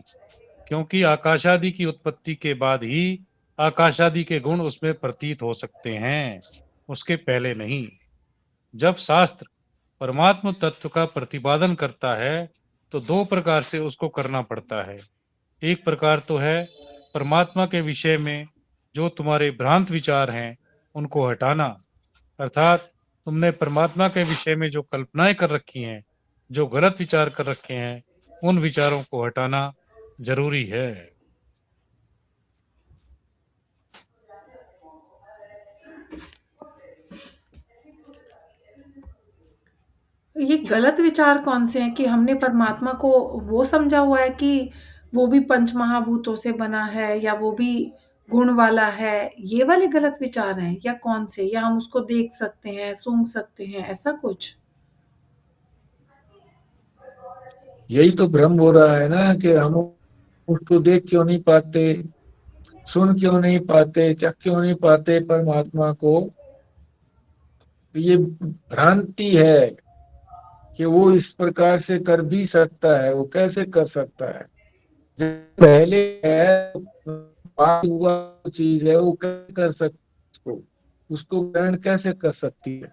Speaker 2: क्योंकि आकाशादि की उत्पत्ति के बाद ही आकाशादि के गुण उसमें प्रतीत हो सकते हैं, उसके पहले नहीं। जब शास्त्र परमात्म तत्व का प्रतिपादन करता है तो दो प्रकार से उसको करना पड़ता है। एक प्रकार तो है परमात्मा के विषय में जो तुम्हारे भ्रांत विचार हैं उनको हटाना, अर्थात तुमने परमात्मा के विषय में जो कल्पनाएं कर रखी हैं, जो गलत विचार कर रखे हैं, उन विचारों को हटाना जरूरी है।
Speaker 3: ये गलत विचार कौन से हैं कि हमने परमात्मा को वो समझा हुआ है कि वो भी पंच महाभूतों से बना है, या वो भी गुण वाला है, ये वाले गलत विचार हैं या कौन से, या हम उसको देख सकते हैं, सूंघ सकते हैं, ऐसा कुछ।
Speaker 1: यही तो भ्रम हो रहा है ना, कि हम उसको देख क्यों नहीं पाते, सुन क्यों नहीं पाते, चख क्यों नहीं पाते परमात्मा को? तो ये भ्रांति है कि वो इस प्रकार से कर भी सकता है। वो कैसे कर सकता है? जो पहले है, बात हुआ चीज है, वो कैसे कर सकती, उसको ग्रहण कैसे कर सकती है?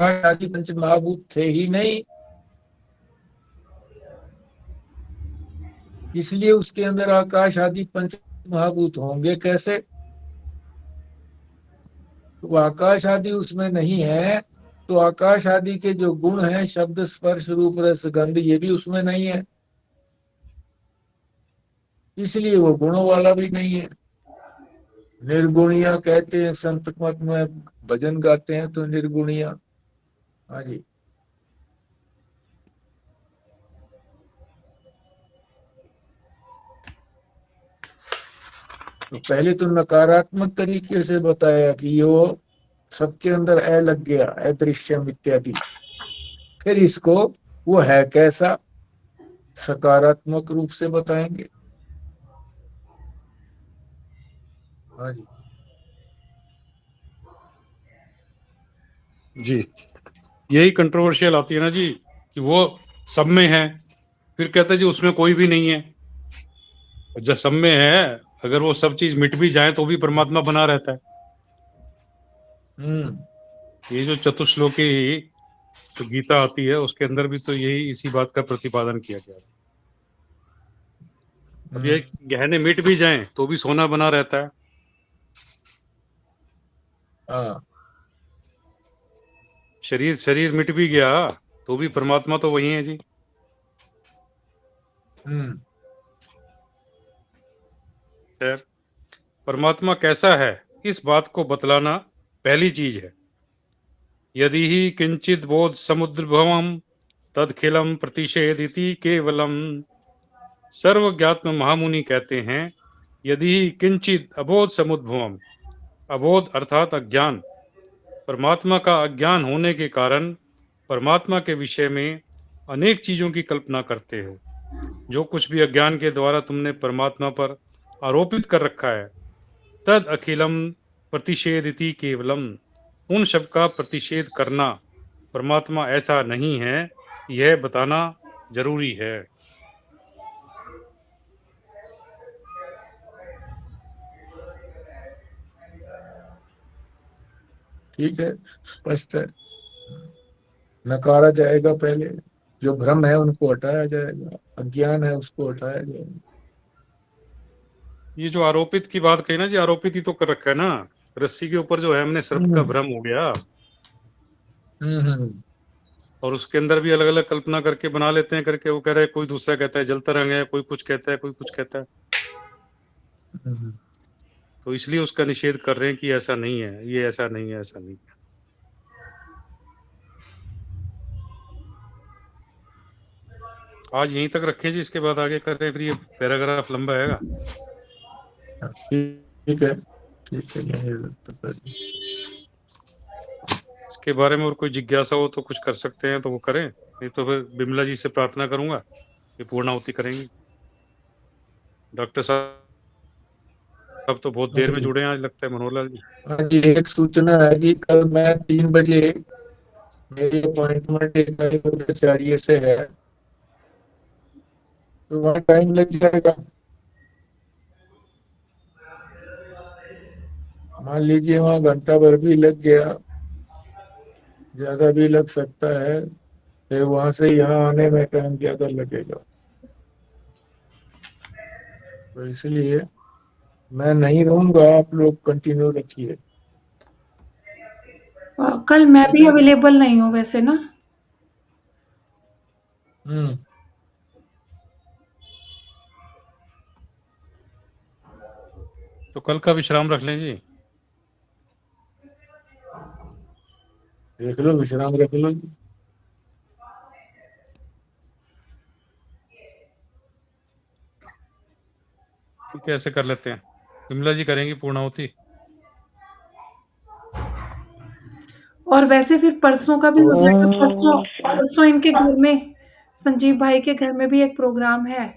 Speaker 1: आदि पंच महाभूत थे ही नहीं, इसलिए उसके अंदर आकाश आदि पंच महाभूत होंगे कैसे? तो आकाश आदि उसमें नहीं है, तो आकाश आदि के जो गुण हैं, शब्द स्पर्श रूप रस गंध, ये भी उसमें नहीं है, इसलिए वो गुणों वाला भी नहीं है। निर्गुणिया कहते हैं संत मत में, भजन गाते हैं तो निर्गुणिया। हाँ जी। तो पहले तो नकारात्मक तरीके से बताया कि वो सबके अंदर ए लग गया, अदृश्यम इत्यादि। फिर इसको वो है कैसा, सकारात्मक रूप से बताएंगे। हाँ जी।
Speaker 2: जी, यही कंट्रोवर्शियल आती है ना जी, कि वो सब में है, फिर कहते हैं जी उसमें कोई भी नहीं है। जब सब में है, अगर वो सब चीज मिट भी जाए तो भी परमात्मा बना रहता है। ये जो चतुश्लोकी तो गीता आती है, उसके अंदर भी तो यही इसी बात का प्रतिपादन किया गया है। अब ये गहने मिट भी जाएं तो भी सोना बना रहता है।
Speaker 1: हाँ।
Speaker 2: शरीर मिट भी गया तो भी परमात्मा तो वही है जी। खैर, परमात्मा कैसा है इस बात को बतलाना पहली चीज है। यदि ही किंचित बोध समुद्रभवम तदखिलम प्रतिषेधिति केवलम। सर्वज्ञात्म महामुनि कहते हैं, यदि ही किंचित अबोध समुद्भवम, अबोध अर्थात अज्ञान, परमात्मा का अज्ञान होने के कारण परमात्मा के विषय में अनेक चीजों की कल्पना करते हो। जो कुछ भी अज्ञान के द्वारा तुमने परमात्मा पर आरोपित कर रखा है, तद अखिलम प्रतिषेधिति केवलम, उन सब का प्रतिषेध करना, परमात्मा ऐसा नहीं है, यह बताना जरूरी है।
Speaker 1: ठीक है, स्पष्ट है। नकारा जाएगा पहले, जो भ्रम है उनको हटाया जाएगा, अज्ञान है उसको हटाया जाएगा।
Speaker 2: ये जो आरोपित की बात कही ना जी, आरोपित ही तो कर रखा है ना, रस्सी के ऊपर जो है हमने सर्प का भ्रम हो गया। और उसके अंदर भी अलग अलग कल्पना करके बना लेते हैं करके, वो कह रहे हैं, कोई दूसरा कहता है जलता रंग है, कोई कुछ कहता है, कोई कुछ कहता है। तो इसलिए उसका निषेध कर रहे हैं कि ऐसा नहीं है, ये ऐसा नहीं है, ऐसा नहीं है। आज यहीं तक रखें जी, इसके बाद आगे कर रहे हैं, फिर ये पैराग्राफ लंबा है।
Speaker 1: ठीक है, ठीक है।
Speaker 2: इसके बारे में और कोई जिज्ञासा हो तो कुछ कर सकते हैं तो वो करें, नहीं तो फिर बिमला जी से प्रार्थना करूंगा कि पूर्णाहुति करेंगे। डॉक्टर साहब अब तो बहुत देर में जुड़े हैं आज, लगता है मनोहर लाल जी।
Speaker 1: हाँ जी, एक सूचना है जी, कल मैं 3 बजे मेरी अपॉइंटमेंट एक आचार्य से है, तो वहाँ टाइम लग जाएगा। मान लीजिए वहाँ घंटा भर भी लग गया, ज्यादा भी लग सकता है, फिर वहां से यहाँ आने में टाइम ज्यादा लगेगा, तो इसलिए मैं नहीं रहूंगा, आप लोग कंटिन्यू रखिए।
Speaker 3: कल मैं भी अवेलेबल नहीं हूँ वैसे ना।
Speaker 2: तो कल का विश्राम रख लें जी।
Speaker 1: देख लो, विश्राम रख लो।
Speaker 2: ठीक है, ऐसे कर लेते हैं। बिमला जी करेंगी पूर्णाहुति।
Speaker 3: और वैसे फिर परसों का भी हो जाएगा। परसों इनके घर में, संजीव भाई के घर में भी एक प्रोग्राम है,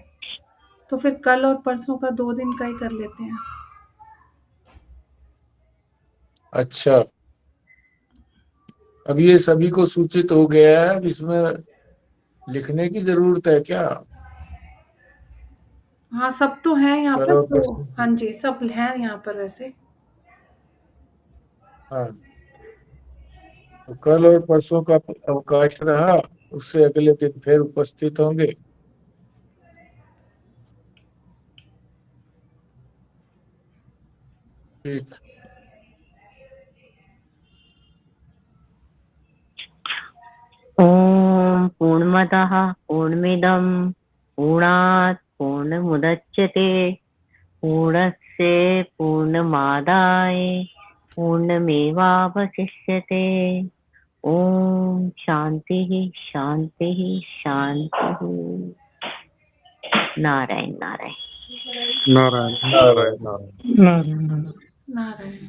Speaker 3: तो फिर कल और परसों का 2 दिन का ही कर लेते हैं।
Speaker 1: अच्छा, अब ये सभी को सूचित हो गया है, अब इसमें लिखने की जरूरत है क्या?
Speaker 3: हाँ, सब तो है यहाँ
Speaker 1: कल
Speaker 3: पर
Speaker 1: और
Speaker 3: तो।
Speaker 1: परसों।
Speaker 3: हाँ जी, सब है यहाँ पर वैसे।
Speaker 1: हाँ, तो कल और परसों का अवकाश रहा, उससे अगले दिन फिर उपस्थित होंगे। ठीक।
Speaker 4: ॐ पूर्णमदः पूर्णमिदं पूर्णात् पूर्णमुदच्यते पूर्णस्य पूर्णमादाय पूर्णमेवावशिष्यते। ॐ शान्तिः शान्तिः शान्तिः। नारायण नारायण।
Speaker 2: नारायण नारायण नारायण।
Speaker 3: नारायण।